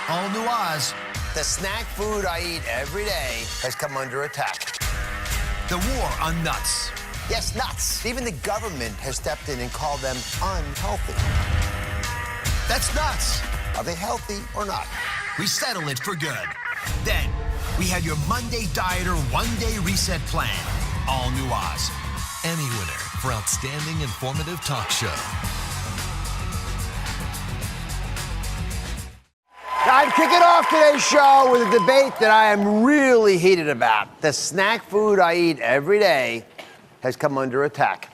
All New Oz. The snack food I eat every day has come under attack. The war on nuts. Yes, nuts. Even the government has stepped in and called them unhealthy. That's nuts. Are they healthy or not? We settle it for good. Then, we have your Monday Dieter one-day reset plan. All New Oz. Emmy winner for Outstanding Informative Talk Show. I'm kicking off today's show with a debate that I am really heated about. The snack food I eat every day has come under attack.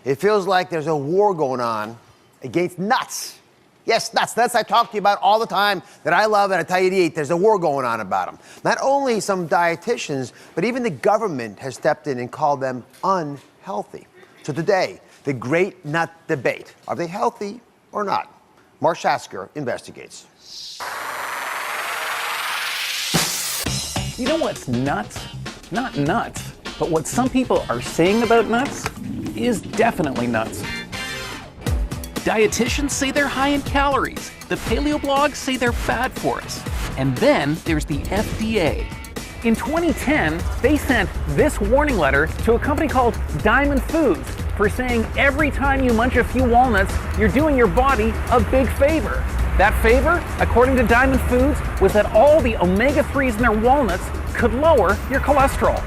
It feels like there's a war going on against nuts. Yes, nuts. Nuts I talk to you about all the time that I love and I tell you to eat. There's a war going on about them. Not only some dietitians, but even the government has stepped in and called them unhealthy. So today, the great nut debate. Are they healthy or not? Mark Shasker investigates. You know what's nuts? Not nuts, but what some people are saying about nuts is definitely nuts. Dietitians say they're high in calories. The paleo blogs say they're bad for us. And then there's the FDA. In 2010, they sent this warning letter to a company called Diamond Foods for saying every time you munch a few walnuts, you're doing your body a big favor. That favor, according to Diamond Foods, was that all the omega-3s in their walnuts could lower your cholesterol.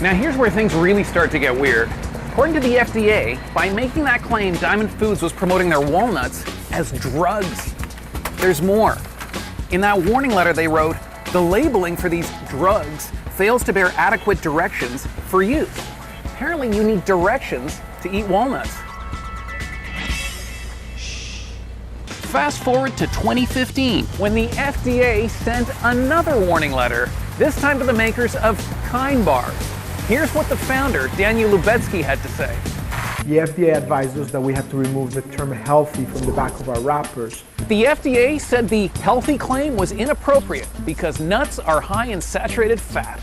Now here's where things really start to get weird. According to the FDA, by making that claim, Diamond Foods was promoting their walnuts as drugs. There's more. In that warning letter they wrote, the labeling for these drugs fails to bear adequate directions for use. Apparently you need directions to eat walnuts. Fast forward to 2015, when the FDA sent another warning letter, this time to the makers of Kind bars. Here's what the founder, Daniel Lubetzky, had to say. The FDA advised us that we have to remove the term healthy from the back of our wrappers. The FDA said the healthy claim was inappropriate because nuts are high in saturated fat.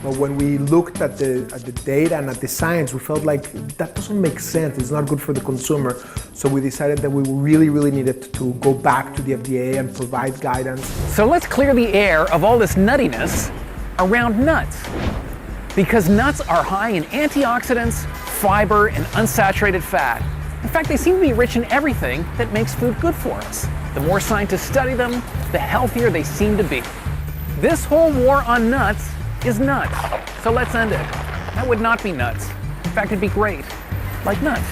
But when we looked at the data and at the science, we felt like that doesn't make sense. It's not good for the consumer. So we decided that we really needed to go back to the FDA and provide guidance. So let's clear the air of all this nuttiness around nuts. Because nuts are high in antioxidants, fiber, and unsaturated fat. In fact, they seem to be rich in everything that makes food good for us. The more scientists study them, the healthier they seem to be. This whole war on nuts is nuts. So let's end it. That would not be nuts. In fact, it'd be great. Like nuts.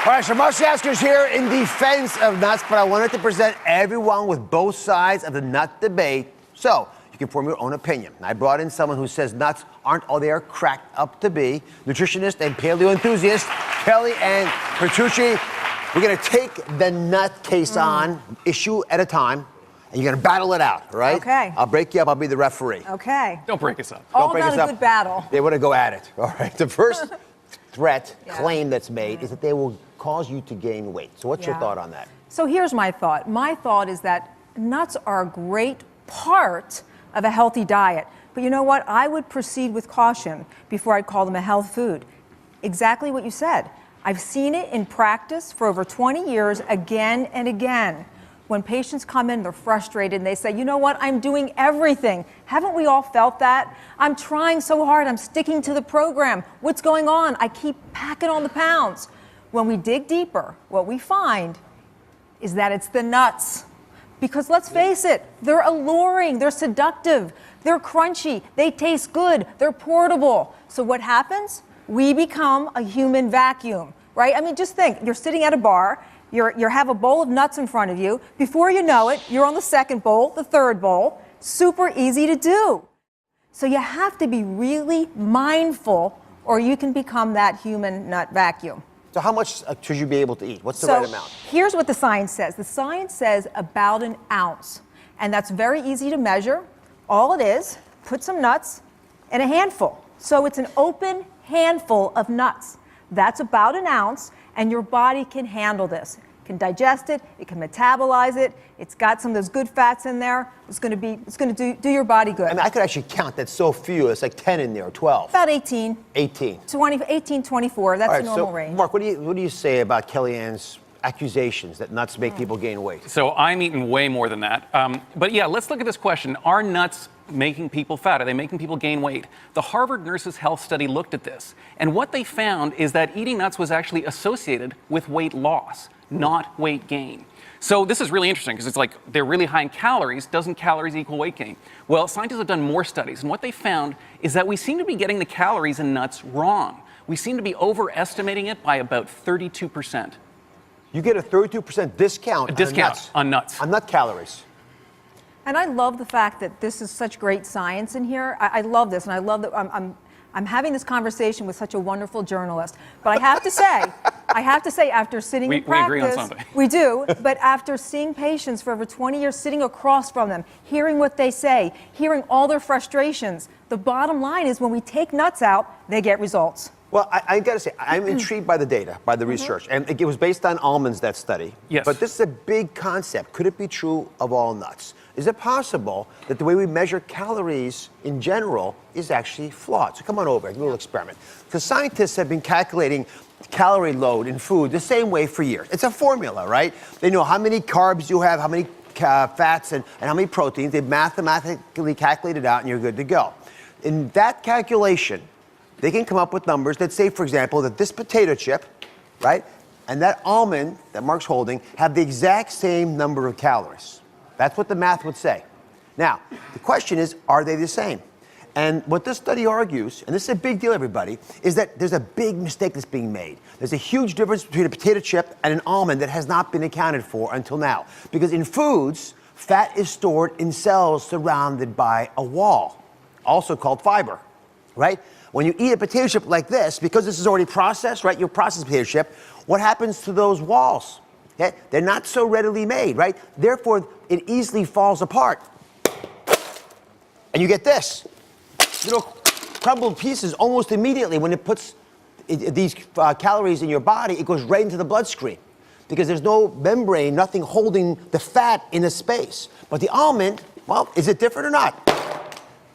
All right, so Mark Shasker's here in defense of nuts, but I wanted to present everyone with both sides of the nut debate so you can form your own opinion. I brought in someone who says nuts aren't all they are cracked up to be. Nutritionist and paleo enthusiast, Kelly Ann Petrucci. We're gonna take the nut case on, issue at a time, and you're gonna battle it out, right? Okay. I'll break you up, I'll be the referee. Okay. Don't break us up. All break us about a up. good battle. They wanna go at it, all right? The first claim that's made is that they will cause you to gain weight. So what's your thought on that? So here's my thought. My thought is that nuts are a great part of a healthy diet. But you know what? I would proceed with caution before I'd call them a health food. Exactly what you said. I've seen it in practice for over 20 years, again and again. When patients come in, they're frustrated and they say, you know what? I'm doing everything. Haven't we all felt that? I'm trying so hard. I'm sticking to the program. What's going on? I keep packing on the pounds. When we dig deeper, what we find is that it's the nuts. Because let's face it, they're alluring, they're seductive, they're crunchy, they taste good, they're portable. So what happens? We become a human vacuum, right? I mean, just think, you're sitting at a bar, you have a bowl of nuts in front of you. Before you know it, you're on the second bowl, the third bowl. Super easy to do. So you have to be really mindful or you can become that human nut vacuum. So how much should you be able to eat? What's the right amount? Here's what the science says. The science says about an ounce. And that's very easy to measure. All it is, put some nuts in a handful. So it's an open handful of nuts. That's about an ounce, and your body can handle this. It can digest it, it can metabolize it, it's got some of those good fats in there. It's gonna do your body good. I mean, I could actually count, that's so few, it's like 10 in there, 12. About 18. 18. 18, 24, that's the normal range. Mark, what do you say about Kellyanne's accusations that nuts make people gain weight. So I'm eating way more than that. But yeah, let's look at this question. Are nuts making people fat? Are they making people gain weight? The Harvard Nurses Health Study looked at this. And what they found is that eating nuts was actually associated with weight loss, not weight gain. So this is really interesting because it's like they're really high in calories. Doesn't calories equal weight gain? Well, scientists have done more studies. And what they found is that we seem to be getting the calories in nuts wrong. We seem to be overestimating it by about 32%. You get a 32% discount, on nuts. On nut calories. And I love the fact that this is such great science in here. I love this, and I love that I'm having this conversation with such a wonderful journalist. But I have to say, after sitting in practice, we agree on something. We do. But after seeing patients for over 20 years, sitting across from them, hearing what they say, hearing all their frustrations, the bottom line is when we take nuts out, they get results. Well, I got to say, I'm intrigued by the data, by the research. And it was based on almonds, that study. Yes. But this is a big concept. Could it be true of all nuts? Is it possible that the way we measure calories in general is actually flawed? So come on over, a little experiment. Because scientists have been calculating calorie load in food the same way for years. It's a formula, right? They know how many carbs you have, how many fats, and how many proteins. They mathematically calculate it out, and you're good to go. In that calculation, they can come up with numbers that say, for example, that this potato chip, right, and that almond that Mark's holding have the exact same number of calories. That's what the math would say. Now, the question is, are they the same? And what this study argues, and this is a big deal, everybody, is that there's a big mistake that's being made. There's a huge difference between a potato chip and an almond that has not been accounted for until now. Because in foods, fat is stored in cells surrounded by a wall, also called fiber, right? When you eat a potato chip like this, because this is already processed, right? You process a potato chip, what happens to those walls? Okay? They're not so readily made, right? Therefore, it easily falls apart. And you get this. Little crumbled pieces almost immediately. When it puts these calories in your body, it goes right into the bloodstream because there's no membrane, nothing holding the fat in a space. But the almond, well, is it different or not?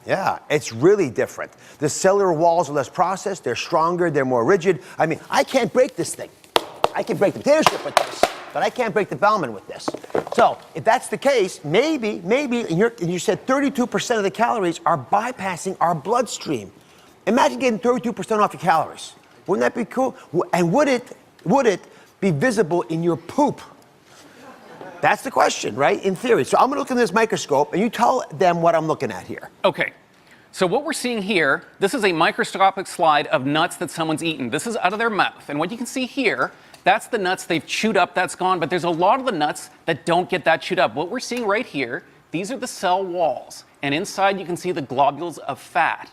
Yeah, it's really different. The cellular walls are less processed, they're stronger, they're more rigid. I mean, I can't break this thing. I can break the potato chip with this, but I can't break the almond with this. So if that's the case, maybe, and you said 32% of the calories are bypassing our bloodstream. Imagine getting 32% off your calories. Wouldn't that be cool? And would it be visible in your poop? That's the question, right? In theory. So I'm going to look in this microscope, and you tell them what I'm looking at here. Okay. So what we're seeing here, this is a microscopic slide of nuts that someone's eaten. This is out of their mouth. And what you can see here, that's the nuts they've chewed up, that's gone. But there's a lot of the nuts that don't get that chewed up. What we're seeing right here, these are the cell walls. And inside you can see the globules of fat.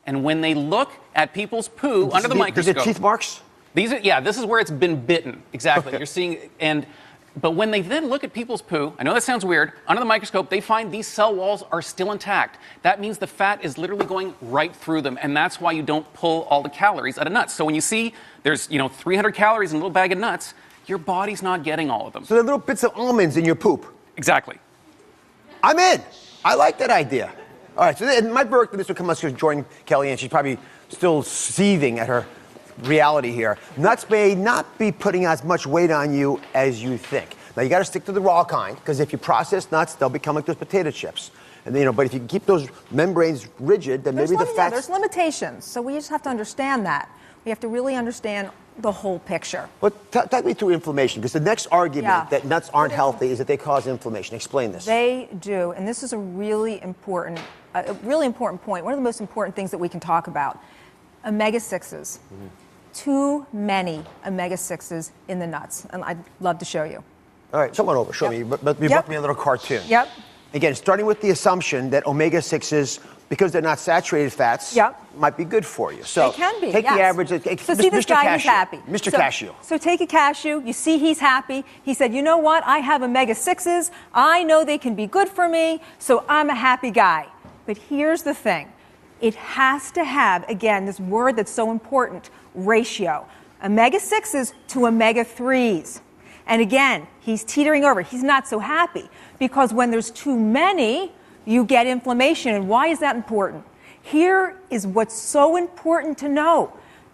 And when they look at people's poo under the microscope... These are teeth marks? These are, yeah, this is where it's been bitten. Exactly. You're seeing... But when they then look at people's poo, I know that sounds weird, under the microscope, they find these cell walls are still intact. That means the fat is literally going right through them, and that's why you don't pull all the calories out of nuts. So when you see there's, 300 calories in a little bag of nuts, your body's not getting all of them. So they're little bits of almonds in your poop. Exactly. I'm in. I like that idea. All right, so then Mike Burke, this will come us to join Kelly, and she's probably still seething at her reality here. Nuts may not be putting as much weight on you as you think. Now you got to stick to the raw kind, because if you process nuts, they'll become like those potato chips. And but if you can keep those membranes rigid, then maybe the fats... There's limitations, so we just have to understand that. We have to really understand the whole picture. But talk me through inflammation, because the next argument that nuts aren't healthy is that they cause inflammation. Explain this. They do, and this is a really important point. One of the most important things that we can talk about. Omega-6s. Mm-hmm. Too many omega-6s in the nuts, and I'd love to show you. All right, someone over, show me. But you brought me a little cartoon. Yep. Again, starting with the assumption that omega-6s, because they're not saturated fats, might be good for you. So they can be. Take the average. So see this guy, he's happy. Mr. Cashew. So take a cashew. You see he's happy. He said, you know what? I have omega-6s. I know they can be good for me, so I'm a happy guy. But here's the thing. It has to have, again, this word that's so important, ratio. Omega-6s to omega-3s. And again, he's teetering over. He's not so happy because when there's too many, you get inflammation. And why is that important? Here is what's so important to know.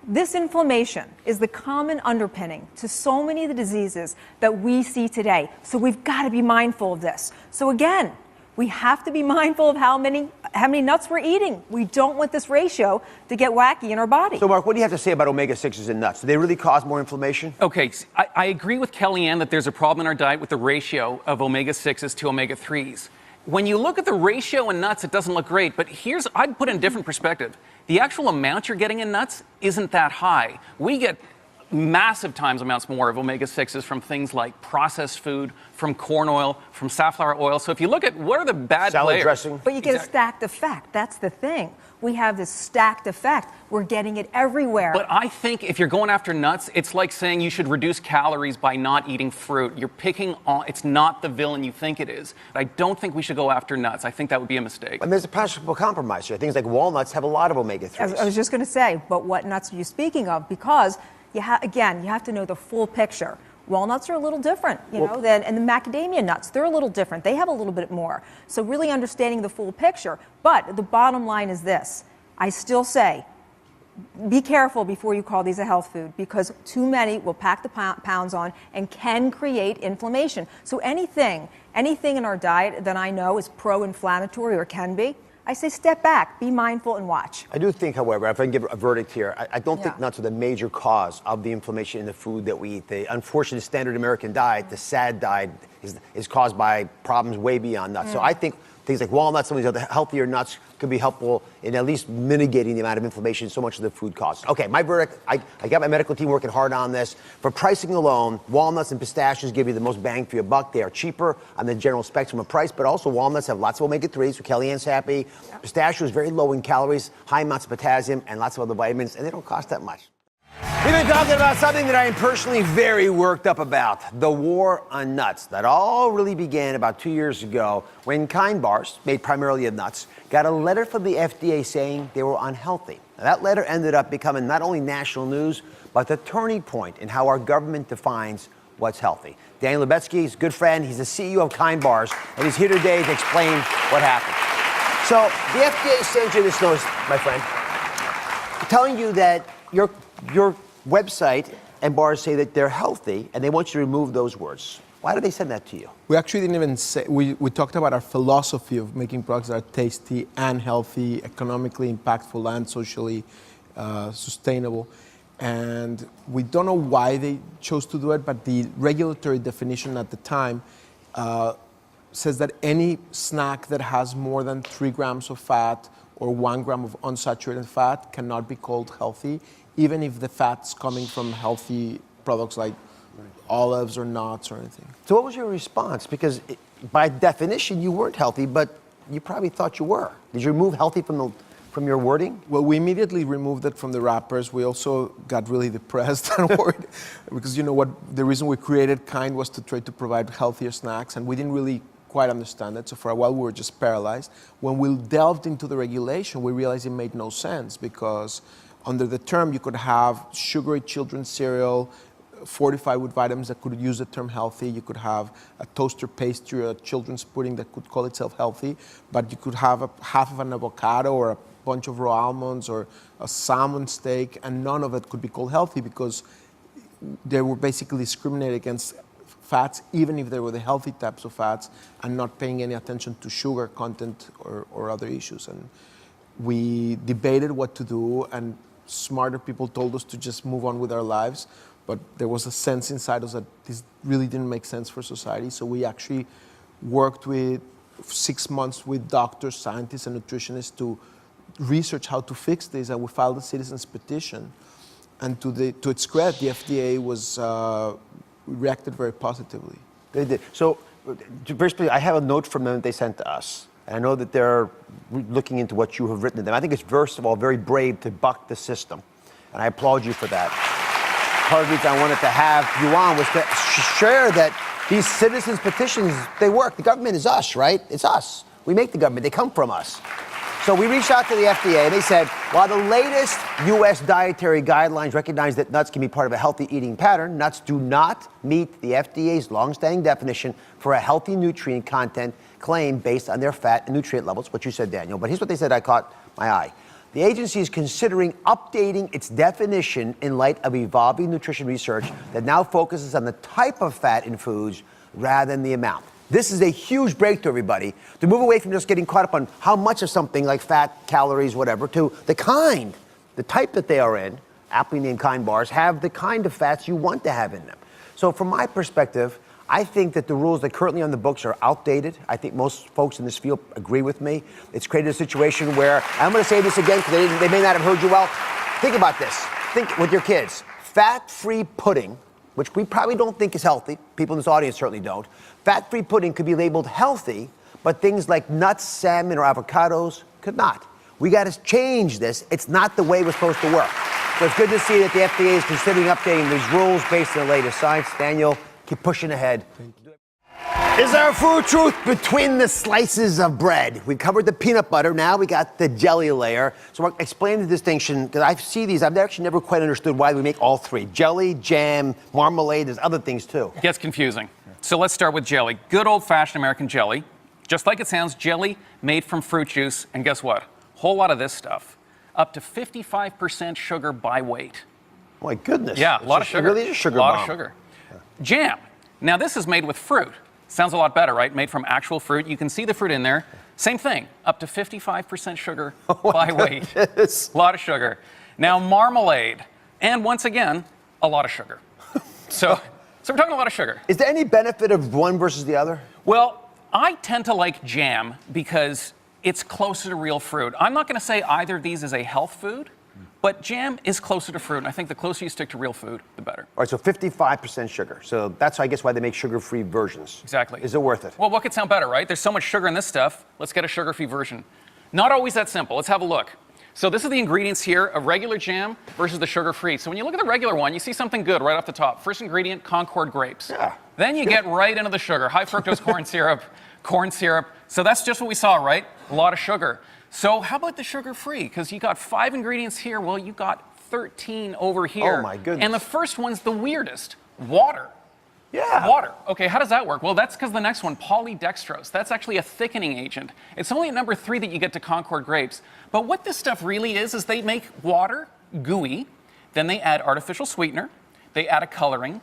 This inflammation is the common underpinning to so many of the diseases that we see today. So we've got to be mindful of this. So again, we have to be mindful of how many nuts we're eating. We don't want this ratio to get wacky in our body. So, Mark, what do you have to say about omega-6s in nuts? Do they really cause more inflammation? Okay, I agree with Kellyanne that there's a problem in our diet with the ratio of omega-6s to omega-3s. When you look at the ratio in nuts, it doesn't look great, but I'd put it in a different perspective. The actual amount you're getting in nuts isn't that high. We get massive times amounts more of omega-6s from things like processed food, from corn oil, from safflower oil. So if you look at what are the bad salad players, dressing. But you get a stacked effect. That's the thing. We have this stacked effect. We're getting it everywhere. But I think if you're going after nuts, it's like saying you should reduce calories by not eating fruit. You're picking on, it's not the villain you think it is. I don't think we should go after nuts. I think that would be a mistake. And there's a possible compromise here. Things like walnuts have a lot of omega-3s. I was just going to say, but what nuts are you speaking of? Because, you have to know the full picture. Walnuts are a little different, and the macadamia nuts, they're a little different. They have a little bit more. So really understanding the full picture. But the bottom line is this. I still say, be careful before you call these a health food, because too many will pack the pounds on and can create inflammation. So anything in our diet that I know is pro-inflammatory or can be, I say step back, be mindful, and watch. I do think, however, if I can give a verdict here, I don't think nuts are the major cause of the inflammation in the food that we eat. The unfortunate standard American diet, the SAD diet, is caused by problems way beyond nuts. So I think things like walnuts, some of these other healthier nuts could be helpful in at least mitigating the amount of inflammation so much of the food causes. Okay, my verdict, I got my medical team working hard on this. For pricing alone, walnuts and pistachios give you the most bang for your buck. They are cheaper on the general spectrum of price, but also walnuts have lots of omega-3s, so Kellyanne's happy. Pistachios very low in calories, high amounts of potassium, and lots of other vitamins, and they don't cost that much. We've been talking about something that I am personally very worked up about, the war on nuts. That all really began about 2 years ago when Kind bars, made primarily of nuts, got a letter from the FDA saying they were unhealthy. Now, that letter ended up becoming not only national news, but the turning point in how our government defines what's healthy. Daniel Lubetzky is a good friend. He's the CEO of Kind bars, and he's here today to explain what happened. So the FDA sent you this notice, my friend, telling you that your website and bars say that they're healthy, and they want you to remove those words. Why did they send that to you? We actually didn't even say, we talked about our philosophy of making products that are tasty and healthy, economically impactful and socially sustainable. And we don't know why they chose to do it, but the regulatory definition at the time says that any snack that has more than 3 grams of fat or 1 gram of unsaturated fat cannot be called healthy, even if the fat's coming from healthy products like olives or nuts or anything. So what was your response? Because by definition, you weren't healthy, but you probably thought you were. Did you remove healthy from your wording? Well, we immediately removed it from the wrappers. We also got really depressed and worried because the reason we created Kind was to try to provide healthier snacks, and we didn't really quite understand it. So for a while, we were just paralyzed. When we delved into the regulation, we realized it made no sense because under the term, you could have sugary children's cereal fortified with vitamins that could use the term healthy. You could have a toaster pastry or a children's pudding that could call itself healthy, but you could have half of an avocado or a bunch of raw almonds or a salmon steak, and none of it could be called healthy because they were basically discriminating against fats, even if they were the healthy types of fats, and not paying any attention to sugar content or other issues. And we debated what to do, and smarter people told us to just move on with our lives, but there was a sense inside us that this really didn't make sense for society. So we actually worked with 6 months with doctors, scientists, and nutritionists to research how to fix this, and we filed a citizens petition. And to its credit, the FDA reacted very positively. They did. So, I have a note from them that they sent to us. And I know that they're looking into what you have written to them. I think it's, first of all, very brave to buck the system. And I applaud you for that. Part of the reason I wanted to have you on was to share that these citizens' petitions, they work. The government is us, right? It's us. We make the government. They come from us. So we reached out to the FDA, and they said, while the latest U.S. dietary guidelines recognize that nuts can be part of a healthy eating pattern, nuts do not meet the FDA's longstanding definition for a healthy nutrient content claim based on their fat and nutrient levels, what you said, Daniel. But here's what they said I caught my eye. The agency is considering updating its definition in light of evolving nutrition research that now focuses on the type of fat in foods rather than the amount. This is a huge breakthrough, everybody, to move away from just getting caught up on how much of something like fat, calories, whatever, to the kind, the type that they are in. Aptly named Kind bars have the kind of fats you want to have in them. So from my perspective, I think that the rules that are currently on the books are outdated. I think most folks in this field agree with me. It's created a situation where, I'm going to say this again because they may not have heard you well. Think about this. Think with your kids. Fat-free pudding, which we probably don't think is healthy. People in this audience certainly don't. Fat-free pudding could be labeled healthy, but things like nuts, salmon, or avocados could not. We got to change this. It's not the way we're supposed to work. So it's good to see that the FDA is considering updating these rules based on the latest science. Daniel, keep pushing ahead. Is there a food truth between the slices of bread? We covered the peanut butter. Now we got the jelly layer. So explain the distinction, because I see these. I've actually never quite understood why we make all three. Jelly, jam, marmalade, there's other things too. It gets confusing. So let's start with jelly. Good old-fashioned American jelly. Just like it sounds, jelly made from fruit juice. And guess what? Whole lot of this stuff. Up to 55% sugar by weight. My goodness. Yeah, a lot of sugar. It really is a sugar bomb. bomb. A lot of sugar. Jam. Now this is made with fruit. Sounds a lot better, right? Made from actual fruit. You can see the fruit in there. Same thing. Up to 55% sugar by weight. A lot of sugar. Now marmalade. And once again, a lot of sugar. So we're talking a lot of sugar. Is there any benefit of one versus the other? Well, I tend to like jam because it's closer to real fruit. I'm not going to say either of these is a health food, but jam is closer to fruit, and I think the closer you stick to real food, the better. All right, so 55% sugar. So that's, I guess, why they make sugar-free versions. Exactly. Is it worth it? Well, what could sound better, right? There's so much sugar in this stuff. Let's get a sugar-free version. Not always that simple. Let's have a look. So this is the ingredients here of regular jam versus the sugar-free. So when you look at the regular one, you see something good right off the top. First ingredient, Concord grapes. Yeah. Then you get right into the sugar, high fructose corn syrup, corn syrup. So that's just what we saw, right? A lot of sugar. So how about the sugar-free? Because you got 5 ingredients here. Well, you got 13 over here. Oh, my goodness. And the first one's the weirdest, water. Yeah. Water. Okay, how does that work? Well, that's because the next one, polydextrose. That's actually a thickening agent. It's only at number 3 that you get to Concord grapes. But what this stuff really is they make water gooey, then they add artificial sweetener, they add a coloring,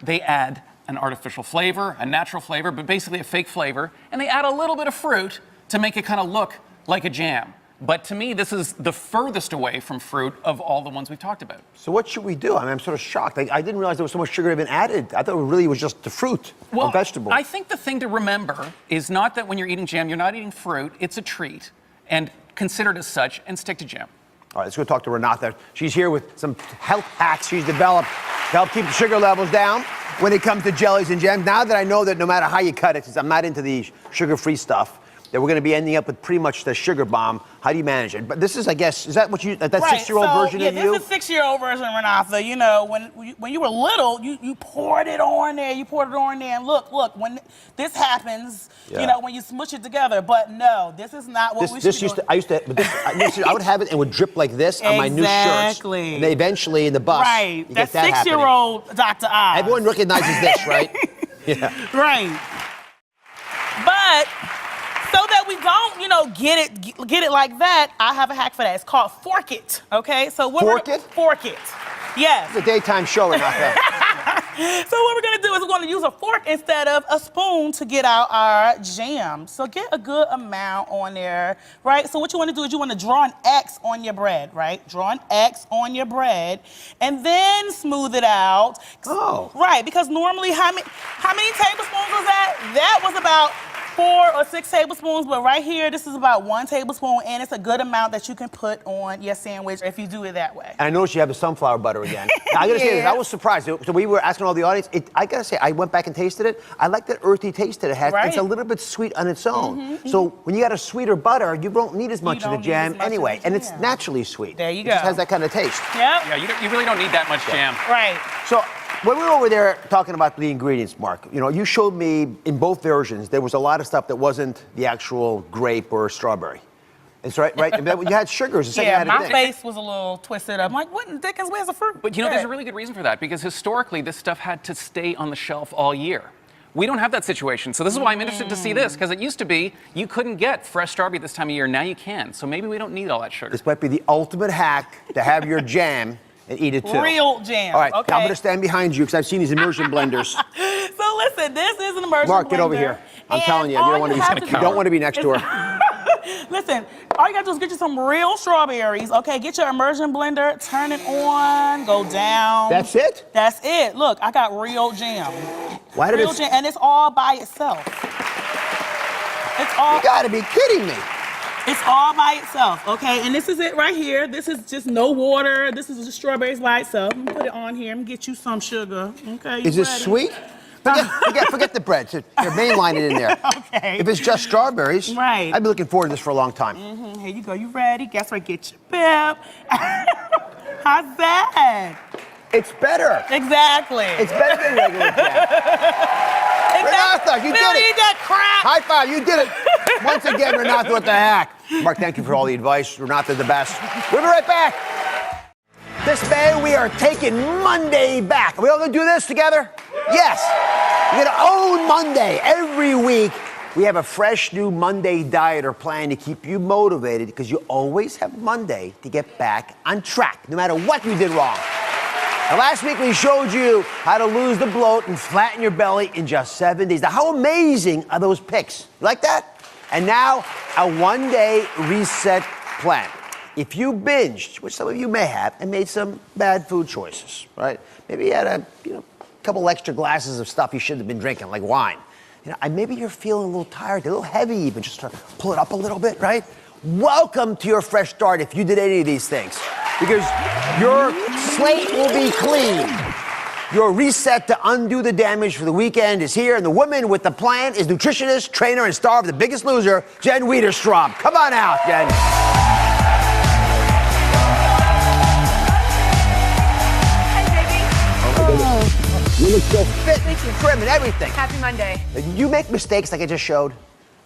they add an artificial flavor, a natural flavor, but basically a fake flavor, and they add a little bit of fruit to make it kind of look like a jam. But to me, this is the furthest away from fruit of all the ones we've talked about. So what should we do? I mean, I'm sort of shocked. I didn't realize there was so much sugar even added. I thought it really was just the fruit or vegetable. I think the thing to remember is not that when you're eating jam, you're not eating fruit. It's a treat, and consider it as such, and stick to jam. All right, let's go talk to Renata. She's here with some health hacks she's developed to help keep the sugar levels down when it comes to jellies and jams. Now that I know that no matter how you cut it, since I'm not into the sugar-free stuff, that we're going to be ending up with pretty much the sugar bomb. How do you manage it? But this is, I guess, is that what you, that right. 6-year-old version of you? Yeah, this is a 6-year-old version, Renata. You know, when you were little, you poured it on there, and look, when this happens, you know, when you smush it together. But no, this is not what we should be doing. I would have it and it would drip like this on my new shirts. Exactly. And then eventually in the bus, Right. you That's get that 6-year-old Dr. Oz. Everyone recognizes this, right? Yeah. Right. But so that we don't, you know, get it like that, I have a hack for that. It's called Fork It. Okay? So Fork It? Fork It. Yes. It's a daytime show, Renata. So what we're gonna do is we're gonna use a fork instead of a spoon to get out our jam. So get a good amount on there, right? So what you wanna do is you wanna draw an X on your bread, right? Draw an X on your bread and then smooth it out. Oh. Right, because normally how many tablespoons was that? That was about 4 or 6 tablespoons, but right here, this is about 1 tablespoon, and it's a good amount that you can put on your sandwich if you do it that way. And I noticed you have the sunflower butter again. Now, I gotta say this, I was surprised. So we were asking all the audience, I gotta say, I went back and tasted it. I like that earthy taste that it has. Right. It's a little bit sweet on its own. So when you got a sweeter butter, you don't need as much of the jam anyway. And it's naturally sweet. There you It go. just has that kind of taste. Yep. Yeah, you really don't need that much jam. Right. So when we were over there talking about the ingredients, Mark, you know, you showed me in both versions there was a lot of stuff that wasn't the actual grape or strawberry. It's right? And then you had sugars. The second Yeah, had a my thing. face was a little twisted up. I'm like, what in the dickens? Where's the fruit? But you know, there's a really good reason for that, because historically this stuff had to stay on the shelf all year. We don't have that situation. So this is why I'm interested to see this, because it used to be you couldn't get fresh strawberry this time of year. Now you can. So maybe we don't need all that sugar. This might be the ultimate hack to have your jam and eat it too. Real jam. All right, Okay. now I'm going to stand behind you because I've seen these immersion blenders. So listen, this is an immersion Mark, get over blender, here. I'm and telling you, all you don't want to be next to her. Listen, all you gotta do is get you some real strawberries. Okay, get your immersion blender, turn it on, go down. That's it? That's it. Look, I got real jam. Why did Real it? jam, and it's all by itself. It's all. You got to be kidding me. It's all by itself, okay? And this is it right here. This is just no water. This is just strawberries by itself. I'm gonna put it on here. I'm gonna get you some sugar, okay? You Is this ready? sweet? Forget the bread. You're mainline it in there. Okay. If it's just strawberries, Right. I've been looking forward to this for a long time. Here you go. You ready? Guess what? Get your pep. How's that? It's better. Exactly. It's better than regular jam. Renata, you We don't did need it. that crap. High five, you did it. Once again, Renata, what the heck? Mark, thank you for all the advice. Renata, the best. We'll be right back. This May, we are taking Monday back. Are we all going to do this together? Yes. We're going to own Monday. Every week, we have a fresh new Monday diet or plan to keep you motivated because you always have Monday to get back on track, no matter what you did wrong. Now, last week, we showed you how to lose the bloat and flatten your belly in just 7 days. Now, how amazing are those pics? You like that? And now, a one-day reset plan. If you binged, which some of you may have, and made some bad food choices, right? Maybe you had a couple extra glasses of stuff you shouldn't have been drinking, like wine. And maybe you're feeling a little tired, a little heavy even, just to pull it up a little bit, right? Welcome to your fresh start if you did any of these things. Because your slate will be clean. Your reset to undo the damage for the weekend is here, and the woman with the plan is nutritionist, trainer, and star of The Biggest Loser, Jen Wiederstrom. Come on out, Jen. You look so fit and trim and everything. Happy Monday. You make mistakes like I just showed.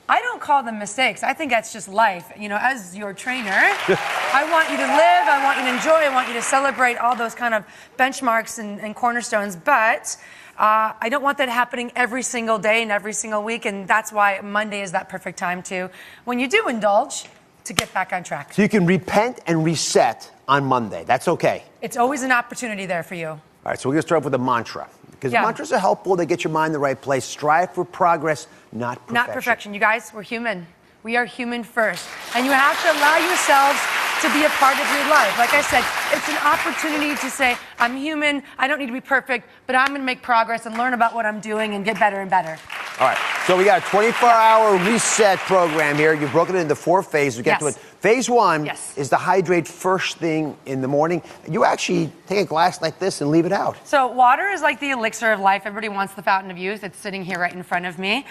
I don't call them mistakes. I think that's just life. You know, as your trainer, I want you to live, I want you to enjoy, I want you to celebrate all those kind of benchmarks and cornerstones, but I don't want that happening every single day and every single week, and that's why Monday is that perfect time to, when you do indulge, to get back on track. So you can repent and reset on Monday. That's okay. It's always an opportunity there for you. All right, so we're going to start off with a mantra. Because Yeah. mantras are helpful. They get your mind in the right place. Strive for progress, not perfection. Not perfection. You guys, we're human. We are human first. And you have to allow yourselves to be a part of your life. Like I said, it's an opportunity to say, I'm human, I don't need to be perfect, but I'm going to make progress and learn about what I'm doing and get better and better. All right, so we got a 24-hour reset program here. You've broken it into 4 phases. We'll get to it. Yes. Phase 1 Yes. is to hydrate first thing in the morning. You actually take a glass like this and leave it out. So water is like the elixir of life. Everybody wants the fountain of youth. It's sitting here right in front of me.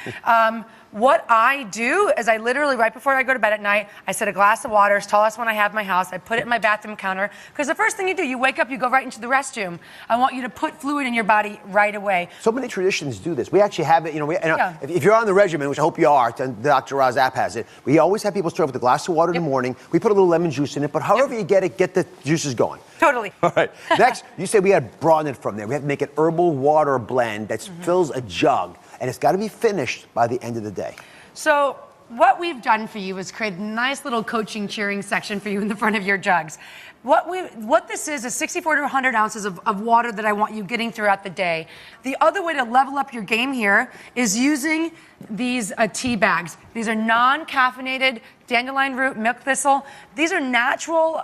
What I do is I literally, right before I go to bed at night, I set a glass of water, as tall as one I have in my house. I put it in my bathroom counter. Because the first thing you do, you wake up, you go right into the restroom. I want you to put fluid in your body right away. So many traditions do this. We actually have it, Yeah. if you're on the regimen, which I hope you are, and Dr. Oz app has it, we always have people start with a glass of water in the morning. We put a little lemon juice in it, but however you get the juices going. Totally. All right. Next, you said we had to broaden it from there. We have to make an herbal water blend that fills a jug, and it's got to be finished by the end of the day. So what we've done for you is create a nice little coaching cheering section for you in the front of your jugs. What this is 64 to 100 ounces of water that I want you getting throughout the day. The other way to level up your game here is using these tea bags. These are non-caffeinated dandelion root, milk thistle. These are natural.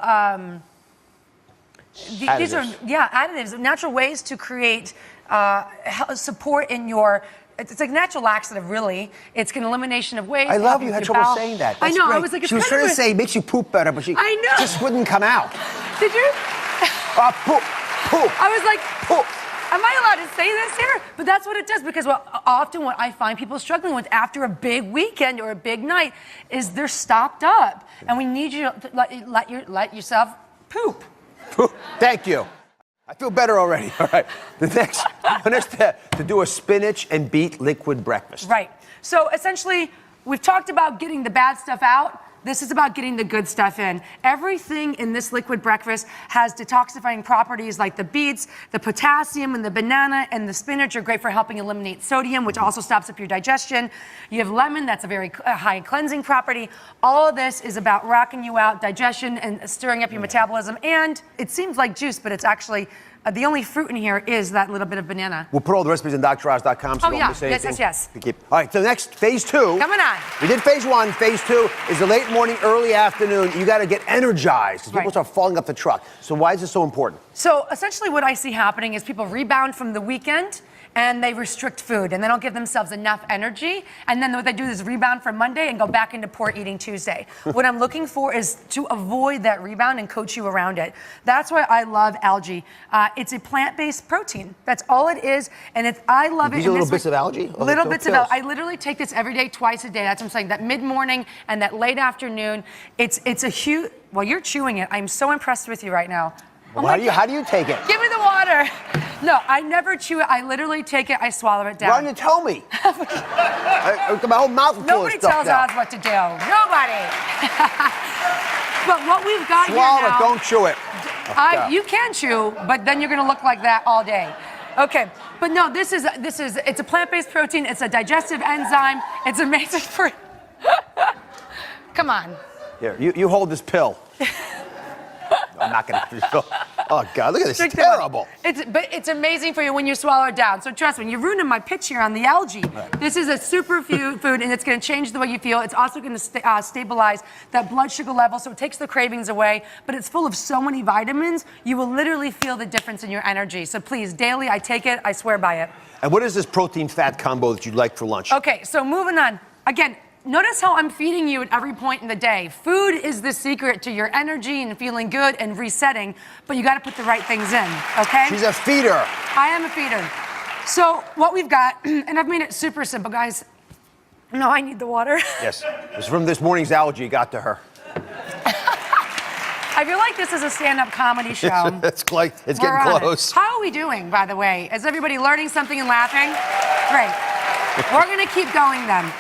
These are additives, natural ways to create support in your. It's like natural laxative, really. It's an elimination of waste. I love you had trouble bowel. saying that. I That's know. great. I was like, it's she was kind trying of to say it makes you poop better, but she I know. just wouldn't come out. Did you? Poop. I was like, Poop. am I allowed to say this here? But that's what it does, because often what I find people struggling with after a big weekend or a big night is they're stopped up, and we need you to let yourself poop. Poop. Thank you. I feel better already. All right. The next step, to do a spinach and beet liquid breakfast. Right. So essentially, we've talked about getting the bad stuff out. This is about getting the good stuff in. Everything in this liquid breakfast has detoxifying properties like the beets, the potassium, and the banana and the spinach are great for helping eliminate sodium, which also stops up your digestion. You have lemon, that's a very high cleansing property. All of this is about rocking you out, digestion, and stirring up your metabolism. And it seems like juice, but it's actually the only fruit in here is that little bit of banana. We'll put all the recipes on DrOz.com so you won't miss anything. Yes. All right, so next, phase 2. Coming on. We did phase 1. Phase 2 is the late morning, early afternoon. You got to get energized because people start falling off the truck. So why is this so important? So essentially what I see happening is people rebound from the weekend and they restrict food and they don't give themselves enough energy. And then what they do is rebound from Monday and go back into poor eating Tuesday. What I'm looking for is to avoid that rebound and coach you around it. That's why I love algae. It's a plant-based protein. That's all it is. And I love it. These are little bits of algae? Little bits of algae. I literally take this every day, twice a day. That's what I'm saying. That mid-morning and that late afternoon. It's a huge, well, you're chewing it. I'm so impressed with you right now. Well, how do you take it? Give me the water. No, I never chew it. I literally take it, I swallow it down. Why don't you tell me? My whole mouth is full of Nobody stuff tells now. Oz what to do. Nobody. But what we've got Swallow here now, it, don't chew it. you can chew, but then you're going to look like that all day. Okay, but no, it's a plant-based protein. It's a digestive enzyme. It's amazing for. Come on. Here, you hold this pill. I'm not gonna. Oh God, look at this. It's terrible. But it's amazing for you when you swallow it down. So trust me, you're ruining my pitch here on the algae. Right. This is a super food, and it's going to change the way you feel. It's also going to stabilize that blood sugar level, so it takes the cravings away. But it's full of so many vitamins, you will literally feel the difference in your energy. So please, daily, I take it. I swear by it. And what is this protein-fat combo that you'd like for lunch? Okay, so moving on. Again. Notice how I'm feeding you at every point in the day. Food is the secret to your energy and feeling good and resetting, but you got to put the right things in, okay? She's a feeder. I am a feeder. So what we've got, and I've made it super simple, guys. No, I need the water. Yes, it's from this morning's algae got to her. I feel like this is a stand-up comedy show. It's getting close. How are we doing, by the way? Is everybody learning something and laughing? Great. We're going to keep going then.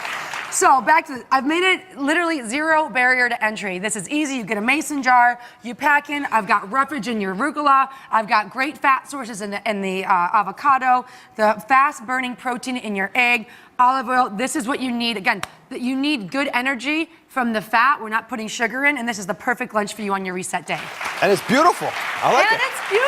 So back to I've made it literally zero barrier to entry. This is easy. You get a mason jar, you pack in. I've got roughage in your arugula. I've got great fat sources in the avocado, the fast burning protein in your egg, olive oil. This is what you need. Again, that you need good energy from the fat. We're not putting sugar in, and this is the perfect lunch for you on your reset day. And it's beautiful. I like it. And it's beautiful.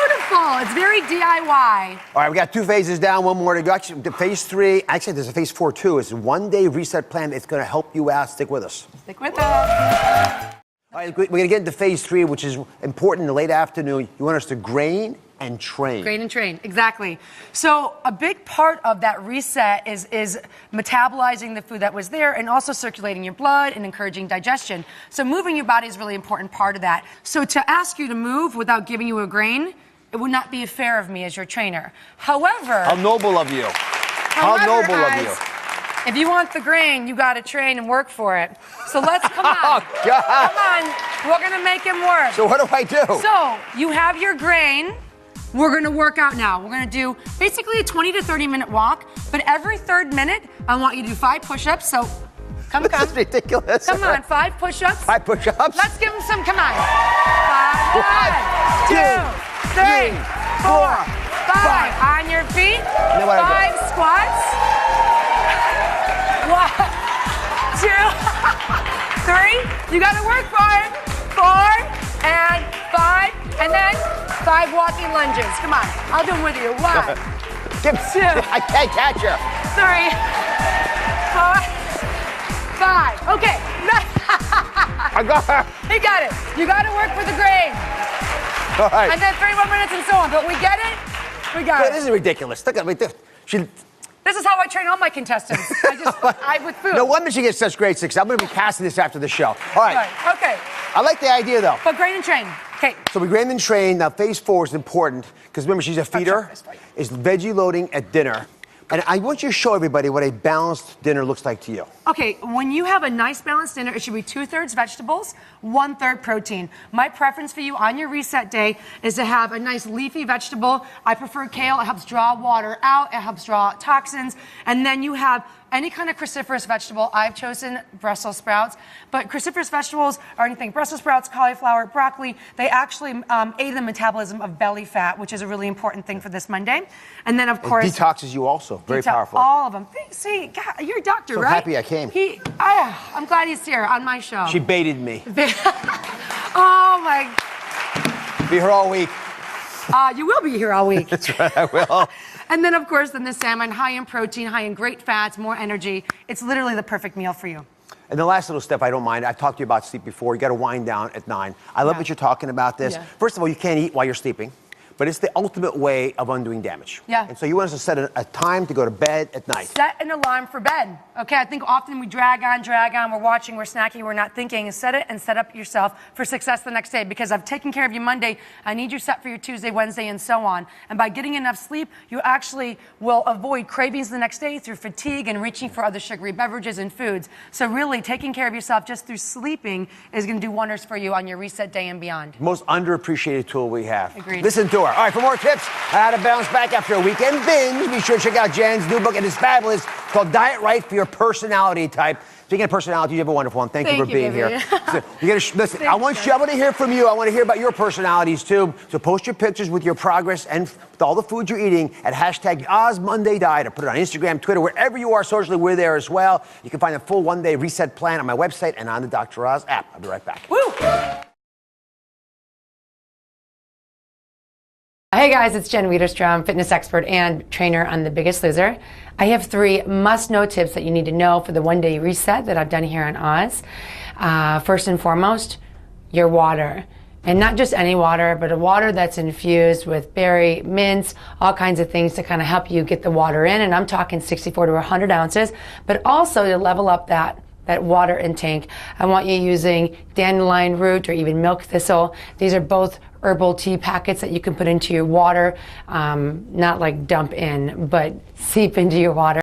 It's very DIY. All right, we got 2 phases down, 1 more to go. Actually, phase 3, actually, there's a phase 4 too. It's a 1-day reset plan. It's going to help you out. Stick with us. Stick with us. All right, we're going to get into phase 3, which is important in the late afternoon. You want us to grain and train. Grain and train, exactly. So a big part of that reset is metabolizing the food that was there and also circulating your blood and encouraging digestion. So moving your body is a really important part of that. So to ask you to move without giving you a grain, it would not be fair of me as your trainer. However... How noble of you. How noble of you. If you want the grain, you got to train and work for it. So let's, come on. Oh, God. Come on. We're going to make him work. So what do I do? So you have your grain. We're going to work out now. We're going to do basically a 20 to 30 minute walk, but every 3rd minute, I want you to do 5 push-ups. So come. This is ridiculous. Come on, 5 push-ups. 5 push-ups? Let's give him some, come on. 5, 1, 2, 3, 4, 5. On your feet. 5 squats. 1, 2, 3. You got to work for it. 4 and 5, and then 5 walking lunges. Come on, I'll do them with you. 1, 2. I can't catch her. 3, 4, 5. Okay. I got her. He got it. You got to work for the grain. All right. And then 3 more minutes and so on. But we get it. We got it. This is ridiculous. Look at me. This is how I train all my contestants. With food. No wonder she gets such great success. I'm going to be casting this after the show. All right. Okay. I like the idea, though. But grain and train. Okay. So we grain and train. Now, phase 4 is important because remember, she's a feeder. It's veggie loading at dinner. And I want you to show everybody what a balanced dinner looks like to you. Okay, when you have a nice balanced dinner, it should be 2/3 vegetables, 1/3 protein. My preference for you on your reset day is to have a nice leafy vegetable. I prefer kale. It helps draw water out. It helps draw toxins. And then you have any kind of cruciferous vegetable. I've chosen Brussels sprouts, but cruciferous vegetables are anything. Brussels sprouts, cauliflower, broccoli, they actually aid the metabolism of belly fat, which is a really important thing for this Monday. And then, of course... It detoxes you also. Very powerful. All of them. See, God, you're a doctor, So right? happy I came. I'm glad he's here on my show. She baited me. Oh, my... Be here all week. You will be here all week. That's right, I will. And then, of course, the salmon, high in protein, high in great fats, more energy. It's literally the perfect meal for you. And the last little step, I don't mind. I've talked to you about sleep before. You got to wind down at 9. I love that you're talking about this. Yeah. First of all, you can't eat while you're sleeping, but it's the ultimate way of undoing damage. Yeah. And so you want us to set a time to go to bed at night. Set an alarm for bed. Okay, I think often we drag on, we're watching, we're snacking, we're not thinking. Set it and set up yourself for success the next day, because I've taken care of you Monday. I need you set for your Tuesday, Wednesday, and so on. And by getting enough sleep, you actually will avoid cravings the next day through fatigue and reaching for other sugary beverages and foods. So really, taking care of yourself just through sleeping is going to do wonders for you on your reset day and beyond. Most underappreciated tool we have. Agreed. Listen to her. All right, for more tips on how to bounce back after a weekend binge, be sure to check out Jan's new book. It is fabulous. It's called Diet Right for Your Personality Type. Speaking of personality, you have a wonderful one. Thank you for being here. So you gotta listen, I want to hear from you. I want to hear about your personalities too. So post your pictures with your progress and with all the food you're eating at hashtag OzMondayDiet, or put it on Instagram, Twitter, wherever you are socially, we're there as well. You can find a full one-day reset plan on my website and on the Dr. Oz app. I'll be right back. Woo! Hey guys, it's Jen Wiederstrom, fitness expert and trainer on The Biggest Loser. I have 3 must-know tips that you need to know for the one-day reset that I've done here on Oz. First and foremost, your water. And not just any water, but a water that's infused with berry, mints, all kinds of things to kind of help you get the water in. And I'm talking 64 to 100 ounces, but also to level up that water intake. I want you using dandelion root or even milk thistle. These are both herbal tea packets that you can put into your water, not like dump in, but seep into your water.